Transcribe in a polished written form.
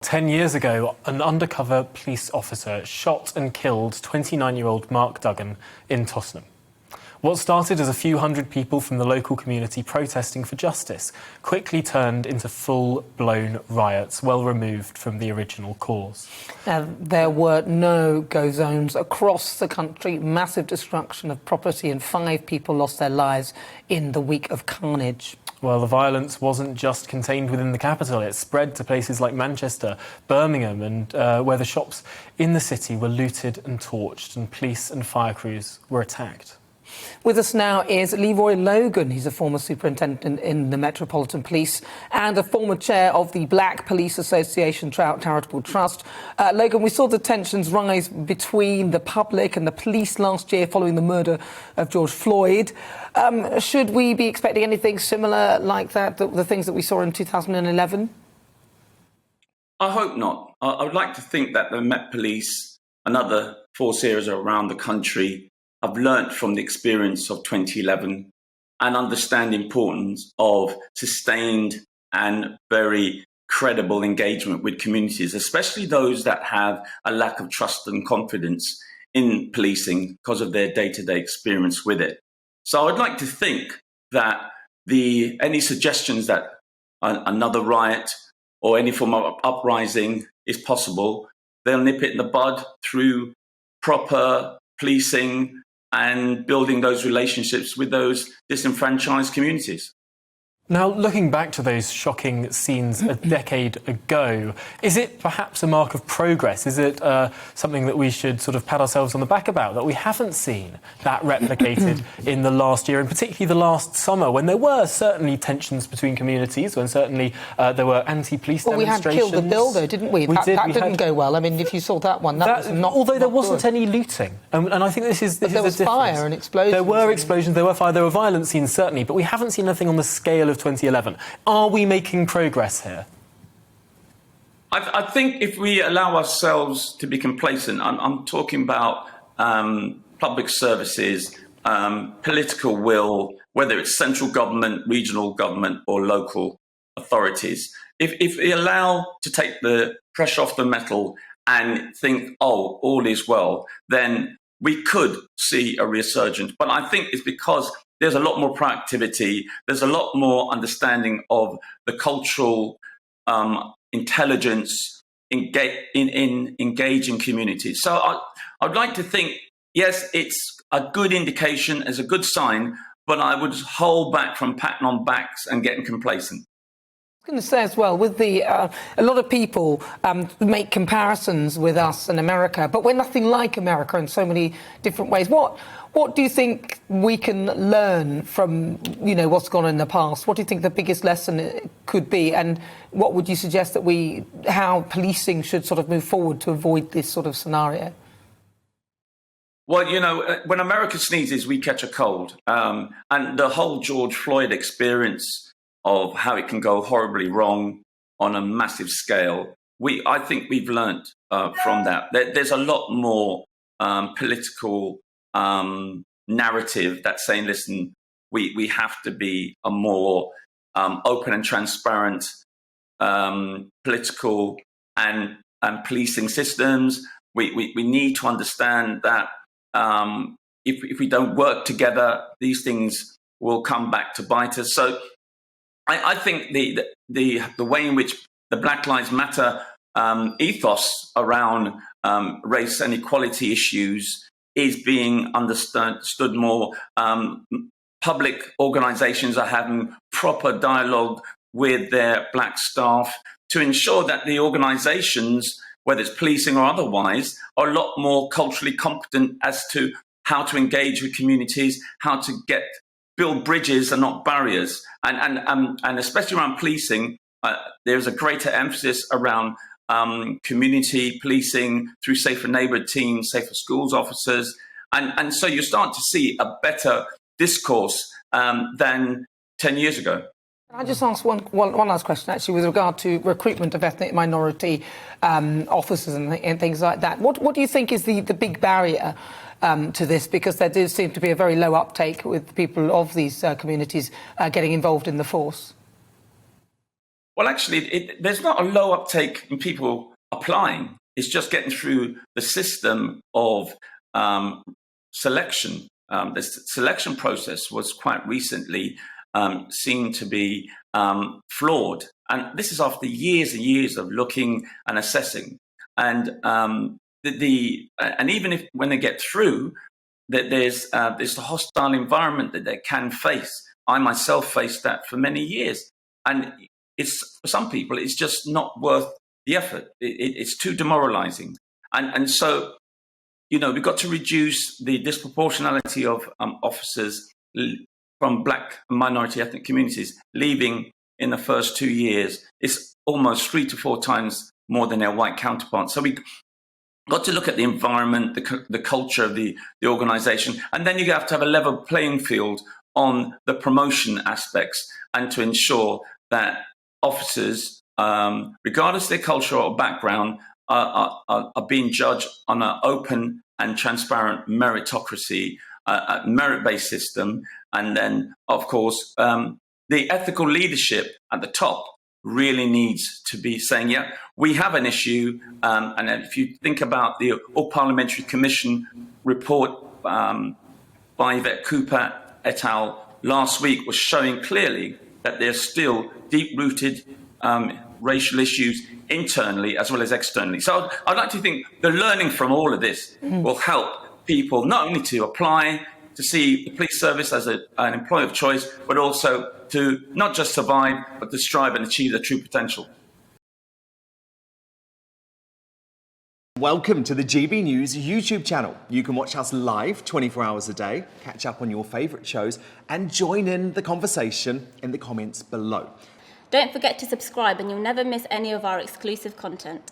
10 years ago, an undercover police officer shot and killed 29-year-old Mark Duggan in Tottenham. What started as a few hundred people from the local community protesting for justice quickly turned into full-blown riots, well removed from the original cause. There were no-go zones across the country, massive destruction of property, and 5 people lost their lives in the week of carnage. Well, the violence wasn't just contained within the capital. It spread to places like Manchester, Birmingham, and where the shops in the city were looted and torched, and police and fire crews were attacked. With us now is Leroy Logan. He's a former superintendent in the Metropolitan Police and a former chair of the Black Police Association Charitable Trust. Logan, we saw the tensions rise between the public and the police last year following the murder of George Floyd. Should we be expecting anything similar like that, the things that we saw in 2011? I hope not. I would like to think that the Met Police and other force areas around the country have learnt from the experience of 2011 and understand the importance of sustained and very credible engagement with communities, especially those that have a lack of trust and confidence in policing because of their day-to-day experience with it. So I'd like to think that any suggestions that another riot or any form of uprising is possible, they'll nip it in the bud through proper policing and building those relationships with those disenfranchised communities. Now, looking back to those shocking scenes a decade ago, is it perhaps a mark of progress? Is it something that we should sort of pat ourselves on the back about, that we haven't seen that replicated in the last year, and particularly the last summer, when there were certainly tensions between communities, when certainly there were anti-police demonstrations? We had Kill the Builder, didn't we? That didn't go well. I mean, if you saw that one, that was not. Although there not wasn't good. any looting, and I think this is there was the difference. Fire and explosions. There were explosions, there were fire, there were violent scenes certainly, but we haven't seen anything on the scale of 2011. Are we making progress here? I think if we allow ourselves to be complacent, I'm talking about public services, political will, whether it's central government, regional government or local authorities. If we allow to take the pressure off the metal and think, oh, all is well, then we could see a resurgence. But I think it's because there's a lot more proactivity. There's a lot more understanding of the cultural intelligence in engaging communities. So I'd like to think, yes, it's a good indication, it's a good sign, but I would hold back from patting on backs and getting complacent. I was going to say as well, with the a lot of people make comparisons with us and America, but we're nothing like America in so many different ways. What do you think we can learn from, what's gone on in the past? What do you think the biggest lesson could be? And what would you suggest that how policing should sort of move forward to avoid this sort of scenario? Well, when America sneezes, we catch a cold. And the whole George Floyd experience of how it can go horribly wrong on a massive scale, I think we've learnt from that. There's a lot more political narrative that's saying, listen, we have to be a more open and transparent political and policing systems. We need to understand that if we don't work together, these things will come back to bite us. So I think the way in which the Black Lives Matter ethos around race and equality issues is being understood more. Public organisations are having proper dialogue with their black staff to ensure that the organisations, whether it's policing or otherwise, are a lot more culturally competent as to how to engage with communities, how to build bridges and not barriers. And especially around policing, there's a greater emphasis around community policing through safer neighbourhood teams, safer schools officers. And so you start to see a better discourse than 10 years ago. Can I just ask one last question, actually, with regard to recruitment of ethnic minority officers and things like that? What do you think is the big barrier to this? Because there does seem to be a very low uptake with people of these communities getting involved in the force. Well, actually, there's not a low uptake in people applying. It's just getting through the system of selection. The selection process was quite recently seen to be flawed. And this is after years and years of looking and assessing. And and even if when they get through, that there's the hostile environment that they can face. I myself faced that for many years. And it's, for some people, it's just not worth the effort. It's too demoralizing. And so, we've got to reduce the disproportionality of officers from Black and minority ethnic communities leaving in the first 2 years. It's almost 3 to 4 times more than their white counterparts. So we got to look at the environment, the culture of the organisation, and then you have to have a level playing field on the promotion aspects, and to ensure that officers, regardless of their culture or background, are being judged on an open and transparent meritocracy, merit-based system. And then, of course, the ethical leadership at the top really needs to be saying, yeah, we have an issue. And then if you think about the All-Parliamentary Commission report by Yvette Cooper et al. Last week was showing clearly that there's still deep-rooted racial issues internally as well as externally. So I'd like to think the learning from all of this will help people not only to apply, to see the police service as an employer of choice, but also to not just survive, but to strive and achieve their true potential. Welcome to the GB News YouTube channel. You can watch us live 24 hours a day, catch up on your favourite shows, and join in the conversation in the comments below. Don't forget to subscribe and you'll never miss any of our exclusive content.